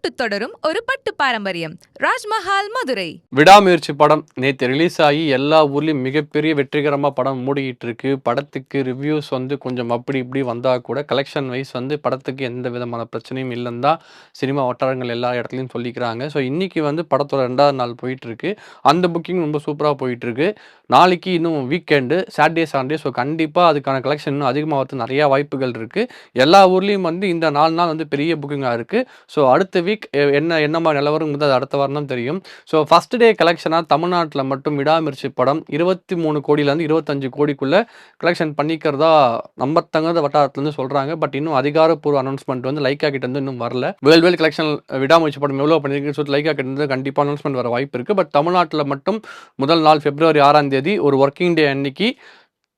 தொட்டு தொடரும் ஒரு பட்டு பாரம்பரியம். ராஜ்மஹால் மதுரை. விடாமுயற்சி படம் நேற்று ரிலீஸ் ஆகி எல்லா ஊர்லேயும் மிகப்பெரிய வெற்றிகரமாக படம் மூடிக்கிட்டு இருக்கு. படத்துக்கு ரிவ்யூஸ் வந்து கொஞ்சம் அப்படி இப்படி வந்தால் கூட கலெக்ஷன் வைஸ் வந்து படத்துக்கு எந்த விதமான பிரச்சனையும் இல்லைன்னு தான் சினிமா வட்டாரங்கள் எல்லா இடத்துலையும் சொல்லிக்கிறாங்க. ஸோ இன்றைக்கி வந்து படத்தோட 2வது நாள் போயிட்டுருக்கு. அந்த புக்கிங் ரொம்ப சூப்பராக போயிட்டுருக்கு. நாளைக்கு இன்னும் வீக்கெண்டு சாட்டர்டே சண்டே. ஸோ கண்டிப்பாக அதுக்கான கலெக்ஷன் இன்னும் அதிகமாகிறது நிறையா வாய்ப்புகள் இருக்குது. எல்லா ஊர்லேயும் வந்து இந்த 4 நாள் வந்து பெரிய புக்கிங்காக இருக்குது. ஸோ அடுத்த வீக் என்ன மாதிரி நிலவரம் அது அடுத்த வாரம் தான் தெரியும். ஸோ ஃபஸ்ட் டே கலெக்ஷனாக தமிழ்நாட்டில் மட்டும் விடாமுயற்சி படம் 23 கோடியிலேருந்து 25 கோடிக்குள்ளே கலெக்ஷன் பண்ணிக்கிறதா நம்பத்தங்காத வட்டாரத்துலேருந்து சொல்கிறாங்க. பட் இன்னும் அதிகாரப்பூர்வ அனௌன்ஸ்மெண்ட் வந்து லைக்கா கிட்ட இருந்து இன்னும் வரல. வேர்ல்டு கலெக்ஷன் விடாமுயற்சி படம் எவ்வளோ பண்ணியிருக்குன்னு சொல்லிட்டு லைக்கா கிட்ட இருந்து கண்டிப்பாக அனௌன்ஸ்மெண்ட் வர வாய்ப்பு இருக்குது. பட் தமிழ்நாட்டில் மட்டும் முதல் நாள் February 6ஆம் தேதி ஒரு ஒர்க்கிங் டே அன்னைக்கு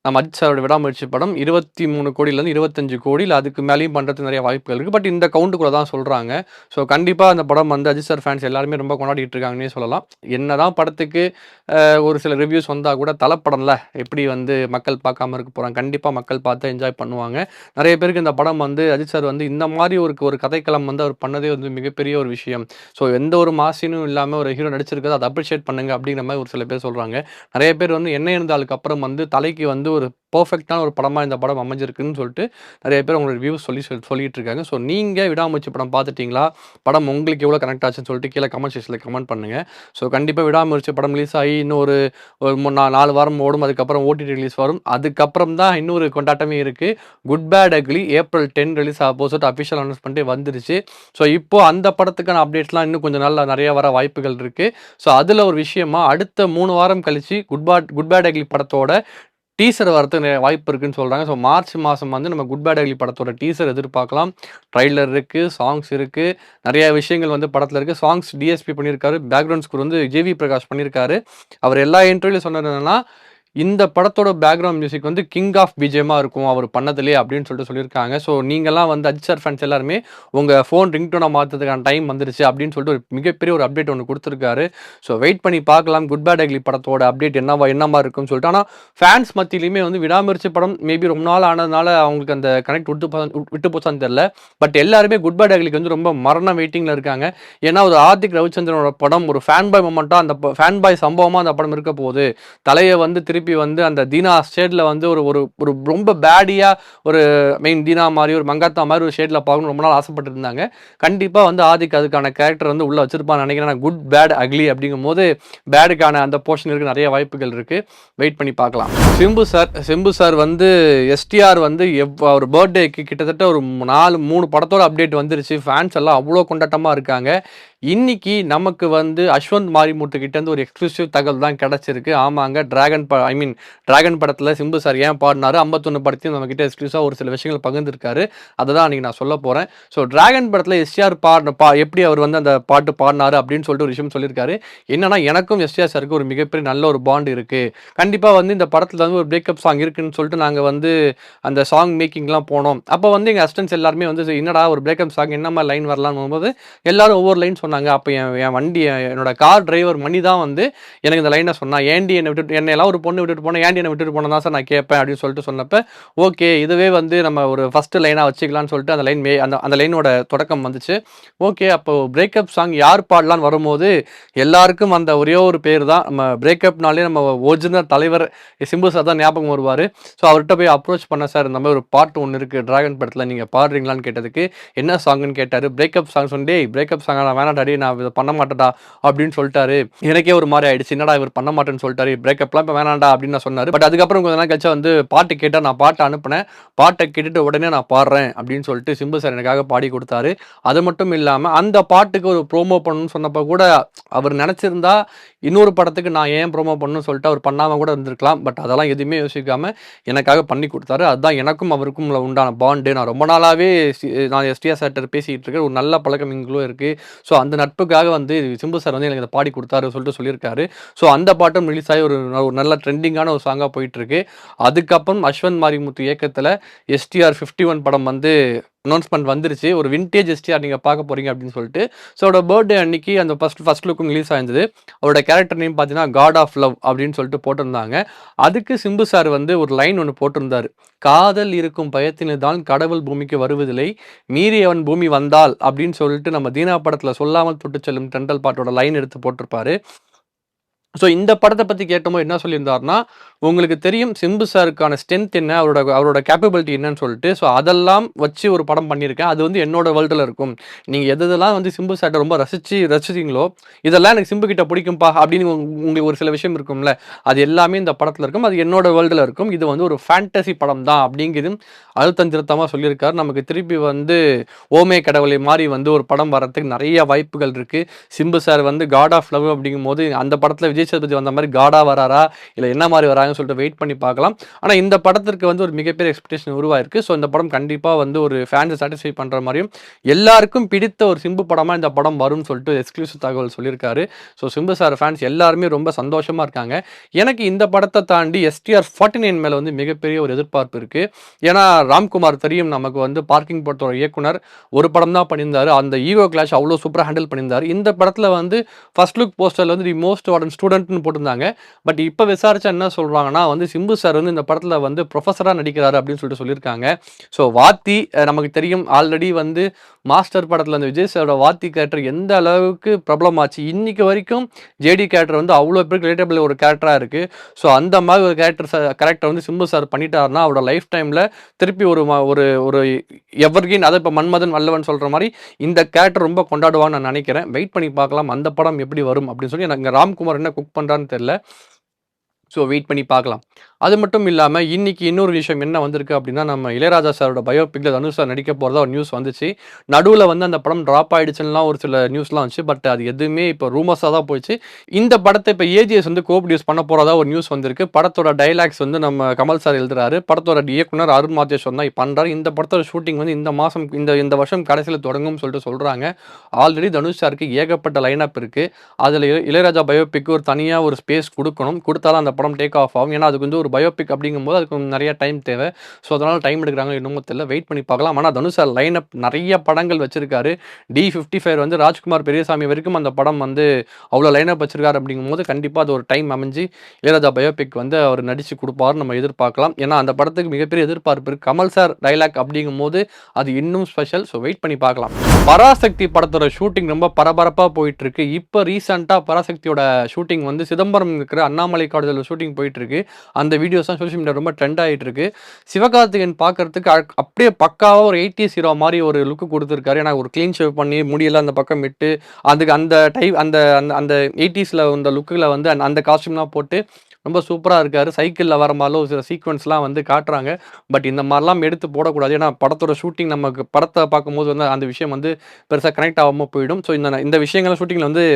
நம்ம அஜித் சாரோட விடாமுயற்சி படம் 23 கோடியிலேருந்து 25 கோடி, இல்லை அதுக்கு மேலேயும் பண்ணுறதுக்கு நிறைய வாய்ப்புகள் இருக்குது. பட் இந்த கவுண்ட்டுக்குள்ள தான் சொல்கிறாங்க. ஸோ கண்டிப்பாக அந்த படம் வந்து அஜித் சார் ஃபேன்ஸ் எல்லாருமே ரொம்ப கொண்டாடிட்டு இருக்காங்கன்னே சொல்லலாம். என்னதான் படத்துக்கு ஒரு சில ரிவ்யூஸ் வந்தால் கூட தலைப்படம்ல எப்படி வந்து மக்கள் பார்க்காம இருக்க போகிறாங்க. கண்டிப்பாக மக்கள் பார்த்து என்ஜாய் பண்ணுவாங்க. நிறைய பேருக்கு இந்த படம் வந்து அஜித் சார் வந்து இந்த மாதிரி ஒரு கதைக்களம் வந்து அவர் பண்ணதே வந்து மிகப்பெரிய ஒரு விஷயம். ஸோ எந்த ஒரு மாசினும் இல்லாமல் ஒரு ஹீரோ நடிச்சிருக்கிறது அதை அப்ரிஷியேட் பண்ணுங்க அப்படிங்கிற மாதிரி ஒரு சில பேர் சொல்கிறாங்க. நிறைய பேர் வந்து என்ன இருந்தாலுக்கு அப்புறம் வந்து தலைக்கு வந்து ஒரு பர்ஃபெக்டான ஒரு படமாக இந்த படம் அமைஞ்சிருக்குன்னு சொல்லிட்டு நிறைய பேர் உங்களோட ரிவ்யூஸ் சொல்லிட்டு இருக்காங்க. ஸோ நீங்கள் விடாமுயற்சி படம் பார்த்துட்டிங்களா? படம் உங்களுக்கு எவ்வளோ கனெக்ட் ஆச்சுன்னு சொல்லிட்டு கீழே கமெண்ட் செக்ஷனில் கமெண்ட் பண்ணுங்கள். ஸோ கண்டிப்பாக விடாமுயற்சி படம் ரிலீஸ் ஆகி இன்னும் ஒரு 4 வாரம் ஓடும். அதுக்கப்புறம் ஓடிடி ரிலீஸ் வரும். அதுக்கப்புறம் தான் இன்னொரு கொண்டாட்டமே இருக்குது. Good bad ugly April 10 release ஆக சொல்லிட்டு அஃபிஷியல் அனௌன்ஸ்மெண்ட்டே வந்துருச்சு. ஸோ இப்போது அந்த படத்துக்கான அப்டேட்ஸ்லாம் இன்னும் கொஞ்சம் நாள் நிறைய வர வாய்ப்புகள் இருக்குது. ஸோ அதில் ஒரு விஷயமா அடுத்த 3 வாரம் கழிச்சு குட் பேட் அக்லி படத்தோட டீசர் வரதுக்கு வாய்ப்பு இருக்குன்னு சொல்கிறாங்க. ஸோ மார்ச் மாதம் வந்து நம்ம குட் பேட் அக்லி படத்தோட டீசர் எதிர்பார்க்கலாம். ட்ரைலர் இருக்குது, சாங்ஸ் இருக்குது, நிறைய விஷயங்கள் வந்து படத்தில் இருக்குது. சாங்ஸ் டிஎஸ்பி பண்ணியிருக்காரு. பேக்ரவுண்ட் ஸ்கோர் வந்து ஜேவி பிரகாஷ் பண்ணியிருக்காரு. அவர் எல்லா இன்டர்வியூலையும் சொன்னது என்னன்னா, இந்த படத்தோட பேக்ரவுண்ட் மியூசிக் வந்து கிங் ஆஃப் பிஜிஎம்மாக இருக்கும் அவர் பண்ணதுலேயே அப்படின்னு சொல்லியிருக்காங்க. ஸோ நீங்கள்லாம் வந்து அஜித் சார் ஃபேன்ஸ் எல்லாருமே உங்கள் ஃபோன் ரிங்டோனை மாற்றுறதுக்கான டைம் வந்துருச்சு அப்படின்னு சொல்லிட்டு ஒரு மிகப்பெரிய ஒரு அப்டேட் ஒன்று கொடுத்துருக்காரு. ஸோ வெயிட் பண்ணி பார்க்கலாம் குட் பேட் அக்லி படத்தோட அப்டேட் என்னமா இருக்குன்னு சொல்லிட்டு. ஆனால் ஃபேன்ஸ் மத்தியிலுமே வந்து விடாமுயற்சி படம் மேபி ரொம்ப நாள் ஆனதுனால அவங்களுக்கு அந்த கனெக்ட் விட்டு போச்சான்னு தெரியல. பட் எல்லாருமே குட் பேட் அக்லிக்கு வந்து ரொம்ப மரண வெயிட்டிங்கில் இருக்காங்க. ஏன்னா ஒரு ஆதிக் ரவிச்சந்திரனோட படம் ஒரு ஃபேன் பாய் மொமெண்ட்டாக அந்த ஃபேன் பாய் சம்பவமாக அந்த படம் இருக்க போகுது. தலையை வந்து திருப்பி வந்து அந்த தீனா ஷேட்ல வந்து ஒரு ரொம்ப பேடியா ஒரு மெயின் தீனா மாதிரி ஒரு மங்காத்தா மாதிரி ஒரு ஷேட்ல பார்க்கணும் ரொம்ப நாள் ஆசைப்பட்டு இருந்தாங்க. கண்டிப்பா வந்து ஆதிக்கு அதுக்கான கேரக்டர் வந்து உள்ள வச்சிருப்பான்னு நினைக்கிறேன். குட் பேட் அக்லி அப்படிங்கும் போது பேடுக்கான அந்த போர்ஷன் இருக்கு, நிறைய வாய்ப்புகள் இருக்கு. வெயிட் பண்ணி பார்க்கலாம். சிம்பு சார் வந்து எஸ்டிஆர் வந்து ஒரு பர்த்டேக்கு கிட்டத்தட்ட ஒரு 3 படத்தோட அப்டேட் வந்துருச்சு. ஃபேன்ஸ் எல்லாம் அவ்வளோ கொண்டாட்டமா இருக்காங்க. இன்னைக்கு நமக்கு வந்து அஸ்வந்த் மாரிமுத்து கிட்ட இருந்து ஒரு எக்ஸ்க்ளூசிவ் தகவல் தான் கிடைச்சிருக்கு. ஆமாங்க, டிராகன் படத்தில் சிம்பு சார் ஏன் பாடினாரு, 51 படத்தையும் நம்ம கிட்ட எக்ஸ்க்ளூசிவாக ஒரு சில விஷயங்கள் பகிர்ந்துருக்காரு. அதை தான் அன்றைக்கி நான் சொல்ல போகிறேன். ஸோ டிராகன் படத்தில் எஸ்டிஆர் எப்படி அவர் வந்து அந்த பாட்டு பாடினாரு அப்படின்னு சொல்லிட்டு ஒரு விஷயம் சொல்லியிருக்காரு. என்னன்னா, எனக்கும் எஸ்டிஆர் சாருக்கு ஒரு மிகப்பெரிய நல்ல ஒரு பாண்ட் இருக்குது. கண்டிப்பாக வந்து இந்த படத்தில் வந்து ஒரு பிரேக்கப் சாங் இருக்குன்னு சொல்லிட்டு நாங்கள் வந்து அந்த சாங் மேக்கிங்லாம் போனோம். அப்போ வந்து எங்கள் அசிஸ்டன்ஸ் எல்லாருமே வந்து என்னடா ஒரு பிரேக்கப் சாங் என்ன மாதிரி லைன் வரலான்னு போகும்போது எல்லாரும் ஒவ்வொரு லைன் சொன்னாங்க. அப்போ என் வண்டி என்னோட கார் டிரைவர் மணி தான் வந்து எனக்கு இந்த லைனை சொன்னா, ஏண்டி என்னையெல்லாம் ஒரு பொண்ணு விட்டுட்டு போனேன், ஏண்டி என்னை விட்டுட்டு போனேன் தான் சார் நான் கேட்பேன் அப்படின்னு சொல்லிட்டு சொன்னப்ப ஓகே இதுவே வந்து நம்ம ஒரு ஃபர்ஸ்ட் லைனாக வச்சுக்கலாம்னு சொல்லிட்டு அந்த லைன் அந்த லைனோட தொடக்கம் வந்துச்சு. ஓகே, அப்போ பிரேக்கப் சாங் யார் பாடலான்னு வரும்போது எல்லாருக்கும் அந்த ஒரே ஒரு பேர் தான், நம்ம பிரேக்கப்னாலே நம்ம ஒரிஜினல் தலைவர் சிம்பு சார் தான் ஞாபகம் வருவார். ஸோ அவர்கிட்ட போய் அப்ரோச் பண்ண, சார் இந்த மாதிரி ஒரு பாட்டு ஒன்று இருக்குது டிராகன் படத்தில், நீங்கள் பாடுறீங்களான்னு கேட்டதுக்கு என்ன சாங்குன்னு கேட்டார். பிரேக்கப் சாங் சொன்னே, பிரேக்கப் சாங் நான் வேணாடாடி நான் இதை பண்ண மாட்டேடா அப்படின்னு சொல்லிட்டாரு. எனக்கே ஒரு மாதிரி ஆயிடுச்சு, என்னடா இவர் பண்ண மாட்டேன்னு சொல்லிட்டாரு, பிரேக்கப்லாம் இப்போ வேணாண்டா அப்படின்னு நான் சொன்னார். பட் அதுக்கப்புறம் கொஞ்ச நாள் கழிச்சு வந்து பாட்டு கேட்டால் நான் பாட்டை அனுப்பினேன். பாட்டை கேட்டுட்டு உடனே நான் பாடுறேன் அப்படின்னு சொல்லிட்டு சிம்பு சார் எனக்காக பாடி கொடுத்தாரு. அது மட்டும் இல்லாமல் அந்த பாட்டுக்கு ஒரு ப்ரோமோ பண்ணணும்னு சொன்னப்போ கூட அவர் நினச்சிருந்தா இன்னொரு படத்துக்கு நான் ஏன் ப்ரோமோ பண்ணணும்னு சொல்லிட்டு அவர் பண்ணாமல் கூட இருந்திருக்கலாம். பட் அதெல்லாம் எதுவுமே யோசிக்காமல் எனக்காக பண்ணி கொடுத்தாரு. அதுதான் எனக்கும் அவருக்கும் உண்டான பாண்டு. நான் ரொம்ப நாளாகவே நான் எஸ்டிஆர் சார்ட்ட பேசிகிட்டு இருக்கேன். ஒரு நல்ல பழக்கம் எங்களும் இருக்குது. ஸோ அந்த நட்புக்காக வந்து சிம்பு சார் வந்து எனக்கு இதை பாடி கொடுத்தாரு சொல்லிட்டு சொல்லியிருக்காரு. ஸோ அந்த பாட்டும் ரிலீஸ் ஆகி ஒரு நல்ல ட்ரெண்டிங்கான ஒரு சாங்காக போயிட்டுருக்கு. அதுக்கப்புறம் அஸ்வந்த் மாரிமுத்து இயக்கத்தில் எஸ்டிஆர் 51 படம் வந்து அனௌன்ஸ்மெண்ட் வந்துருச்சு. ஒரு வின்டேஜ் எஸ்டிஆர் நீங்க பார்க்க போறீங்க அப்படின்னு சொல்லிட்டு. ஸோ அவரோட பர்த்டே அன்னைக்கு அந்த ஃபர்ஸ்ட் லுக்கும் ரிலீஸ் ஆயிருந்தது. அவரோட கேரக்டர் நேம் பார்த்தீங்கன்னா, காட் ஆஃப் லவ் அப்படின்னு சொல்லிட்டு போட்டிருந்தாங்க. அதுக்கு சிம்பு சார் வந்து ஒரு லைன் ஒண்ணு போட்டிருந்தாரு. "காதல் இருக்கும் பயத்தினில்தான் கடவுள் பூமிக்கு வருவதில்லை. மீறி அவன் பூமி வந்தால்" அப்படின்னு சொல்லிட்டு நம்ம தீனா படத்துல "சொல்லாமல் தொட்டுச் செல்லும் தென்றல்" பாட்டோட லைன் எடுத்து போட்டிருப்பாரு. ஸோ இந்த படத்த பத்தி கேட்டபோது என்ன சொல்லியிருந்தாருன்னா, உங்களுக்கு தெரியும் சிம்பு சாருக்கான ஸ்ட்ரென்த் என்ன, அவரோட கேப்பபிலிட்டி என்னன்னு சொல்லிட்டு. ஸோ அதெல்லாம் வச்சு ஒரு படம் பண்ணியிருக்கேன். அது வந்து என்னோட வேர்ல்டுல இருக்கும். நீங்க எதெல்லாம் வந்து சிம்பு சார்ட்ட ரொம்ப ரசிச்சீங்களோ, இதெல்லாம் எனக்கு சிம்பு கிட்ட பிடிக்கும்பா அப்படின்னு உங்களுக்கு ஒரு சில விஷயம் இருக்கும்ல. அது எல்லாமே இந்த படத்துல இருக்கும். அது என்னோட வேர்ல்டுல இருக்கும். இது வந்து ஒரு ஃபேண்டசி படம் தான் அப்படிங்கிறதும் அழுத்தம் திருத்தமா சொல்லியிருக்காரு. நமக்கு திருப்பி வந்து ஓமே கடவுளே மாரி வந்து ஒரு படம் வர்றதுக்கு நெறைய வாய்ப்புகள் இருக்கு. சிம்பு சார் வந்து காட் ஆஃப் லவ் அப்படிங்கும்போது, அந்த படத்துல விஜய் சேதுபதி வந்த மாரி காடா வராரா? இல்ல என்ன மாரி வராங்கன்னு சொல்லிட்டு வெயிட் பண்ணி பார்க்கலாம். ஆனா இந்த படத்திற்கு வந்து ஒரு மிகப்பெரிய எக்ஸ்பெக்டேஷன் உருவாயிருக்கு. ஸோ இந்த படம் கண்டிப்பா வந்து ஒரு ஃபேன்ஸ சாட்டிஸ்ஃபை பண்ற மாரியும், எல்லாருக்கும் பிடித்த ஒரு சிம்பு படமா இந்த படம் வரும்னு சொல்லிட்டு எக்ஸ்க்ளூசிவ் தகவல் சொல்லியிருக்காரு. ஸோ சிம்பு சார் ஃபேன்ஸ் எல்லாருமே ரொம்ப சந்தோஷமா இருக்காங்க. எனக்கு இந்த படத்த தாண்டி எஸ்டிஆர் 49 மேல வந்து மிகப்பெரிய ஒரு எதிர்பார்ப்பு இருக்கு. ஏன்னா ராம்குமார் தெரியும் நமக்கு வந்து பார்க்கிங் படத்தோட இயக்குனர். ஒரு படம் தான் பண்ணியிருந்தாரு. அந்த ஈகோ கிளாஷ் அவ்ளோ சூப்பரா ஹேண்டில் பண்ணியிருந்தாரு. இந்த படத்துல வந்து ஃபர்ஸ்ட் லுக் போஸ்டர்ல வந்து தி மோஸ்ட் வார்டன் ஸ்டூடண்ட்னு போட்டிருந்தாங்க. பட் இப்ப விசாரிச்சா என்ன சொல்றாங்கன்னா வந்து சிம்பு சார் வந்து இந்த படத்துல வந்து புரொஃபசரா நடிக்கிறாரு அப்படின்னு சொல்லியிருக்காங்க. ஸோ வாத்தி நமக்கு தெரியும் ஆல்ரெடி வந்து மாஸ்டர் படத்துல அந்த விஜய் சாரோட வாத்தி கேரக்டர் எந்த அளவுக்கு பிரபலமாச்சு. இன்னைக்கு வரைக்கும் ஜேடி கேரக்டர் வந்து அவ்வளோ பேருக்கு ரிலேட்டபிள் ஒரு கேரக்டரா இருக்கு. ஸோ அந்த மாதிரி ஒரு கேரக்டர் வந்து சிம்பு சார் பண்ணிட்டாருன்னா அவரோட லைஃப் டைம்ல திருப்பி ஒரு ஒரு எவர்கிரீன், அதை இப்போ மன்மதன் வல்லவன் சொல்ற மாதிரி இந்த கேரக்டர் ரொம்ப கொண்டாடுவான்னு நான் நினைக்கிறேன். வெயிட் பண்ணி பார்க்கலாம் அந்த படம் எப்படி வரும் அப்படின்னு சொல்லி. எனக்கு ராம்குமார் என்ன குக் பண்றான்னு தெரியல. ஸோ வெயிட் பண்ணி பார்க்கலாம். அது மட்டும் இல்லாம இன்னைக்கு இன்னொரு விஷயம் என்ன வந்திருக்கு அப்படின்னா, நம்ம இளையராஜா சாரோட பயோபிக்ல தனுஷ் சார் நடிக்க போறதா ஒரு நியூஸ் வந்துச்சு. நடுவுல வந்து அந்த படம் டிராப் ஆயிடுச்சுன்னுலாம் ஒரு சில நியூஸ்லாம் வந்துச்சு. பட் அது எதுவுமே இப்போ ரூமர்ஸா தான் போயிடுச்சு. இந்த படத்த இப்ப ஏஜிஎஸ் வந்து கோ-ப்ரொடியூஸ் பண்ண போறதா ஒரு நியூஸ் வந்திருக்கு. படத்தோட டயலாக்ஸ் வந்து நம்ம கமல் சார் எழுதுறாரு. படத்தோட இயக்குனர் அருண் மாதேஸ்வரன் தான் பண்றாரு. இந்த படத்தோட ஷூட்டிங் வந்து இந்த மாசம் இந்த வருஷம் கடைசியில தொடங்கும்னு சொல்லிட்டு சொல்றாங்க. ஆல்ரெடி தனுஷ் சாருக்கு ஏகப்பட்ட லைனப் இருக்கு. அதுல இளையராஜா பயோபிக் ஒரு தனியா ஒரு ஸ்பேஸ் குடுக்கணும். குடுத்தா தான் அந்த படம் டேக் ஆஃப் ஆகும். ஏன்னா அதுக்கு வந்து ஒரு பயோபிக் அப்படிங்கும்போது அதுக்கு நிறைய டைம் தேவை. ஸோ அதனால டைம் எடுக்கிறாங்க என்னமோ தெரியல. வெயிட் பண்ணி பார்க்கலாம். ஆனா தனுஷ் சார் லைனப் நிறைய படங்கள் வச்சிருக்காரு. டி55 வந்து ராஜ்குமார் பெரியசாமி வரைக்கும் அந்த படம் வந்து அவ்வளோ லைனப் வச்சிருக்காரு அப்படிங்கும்போது கண்டிப்பா அது ஒரு டைம் அமைஞ்சு இளையராஜா பயோபிக் வந்து அவர் நடிச்சு கொடுப்பாருன்னு நம்ம எதிர்பார்க்கலாம். ஏன்னா அந்த படத்துக்கு மிகப்பெரிய எதிர்பார்ப்பு இருக்கு. கமல் சார் டைலாக் அப்படிங்கும்போது அது இன்னும் ஸ்பெஷல். ஸோ வெயிட் பண்ணி பார்க்கலாம். பராசக்தி படத்தோட ஷூட்டிங் ரொம்ப பரபரப்பா போயிட்டு இருக்கு. இப்போ ரீசெண்டா பராசக்தியோட ஷூட்டிங் வந்து சிதம்பரம் இருக்கிற அண்ணாமலை காலேஜில் ஷூட்டிங் போயிட்டு இருக்கு. அந்த வீடியோஸ் தான் சோஷியல் மீடியா ரொம்ப ட்ரெண்ட் ஆயிட்டு இருக்கு. சிவகார்த்திகேயன் பார்க்கறதுக்கு அப்படியே பக்காவா ஒரு 80s ஹீரோ மாதிரி ஒரு லுக் கொடுத்துருக்காரு. ஏன்னா ஒரு கிளீன் ஷேவ் பண்ணி முடியெல்லாம் அந்த பக்கம் விட்டு அதுக்கு அந்த டைப் அந்த அந்த 80ஸ்ல அந்த லுக்கில் வந்து அந்த காஸ்டியூம்லாம் போட்டு ரொம்ப சூப்பரா இருக்காரு. சைக்கிள்ல வர மாதிரிலாம் ஒரு சில சீக்வன்ஸ்லாம் வந்து காட்டுறாங்க. பட் இந்த மாதிரிலாம் எடுத்து போடக்கூடாது. ஏன்னா படத்தோட ஷூட்டிங் நமக்கு படத்தை பார்க்கும்போது வந்து அந்த விஷயம் வந்து பெருசா கனெக்ட் ஆகாம போயிடும். ஸோ இந்த விஷயங்கள் ஷூட்டிங்ல வந்து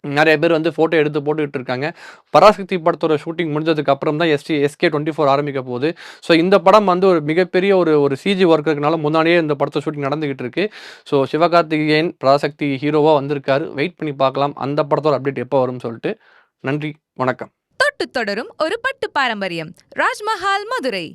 நெறைய பேர் வந்து ஃபோட்டோ எடுத்து போட்டுக்கிட்டு இருக்காங்க. பராசக்தி படத்தோட ஷூட்டிங் முடிஞ்சதுக்கு அப்புறம் தான் எஸ்கே 24 ஆரம்பிக்க போகுது. ஸோ இந்த படம் வந்து ஒரு மிகப்பெரிய ஒரு சிஜி ஒர்க் இருக்கனால முன்னாடியே இந்த படத்தோட ஷூட்டிங் நடந்துகிட்டு இருக்கு. ஸோ சிவகார்த்திகேயன் பராசக்தி ஹீரோவா வந்திருக்காரு. வெயிட் பண்ணி பார்க்கலாம் அந்த படத்தோட அப்டேட் எப்போ வரும்னு சொல்லிட்டு. நன்றி, வணக்கம். தொட்டு தொடரும் ஒரு பட்டு பாரம்பரியம். ராஜ்மஹால் மதுரை.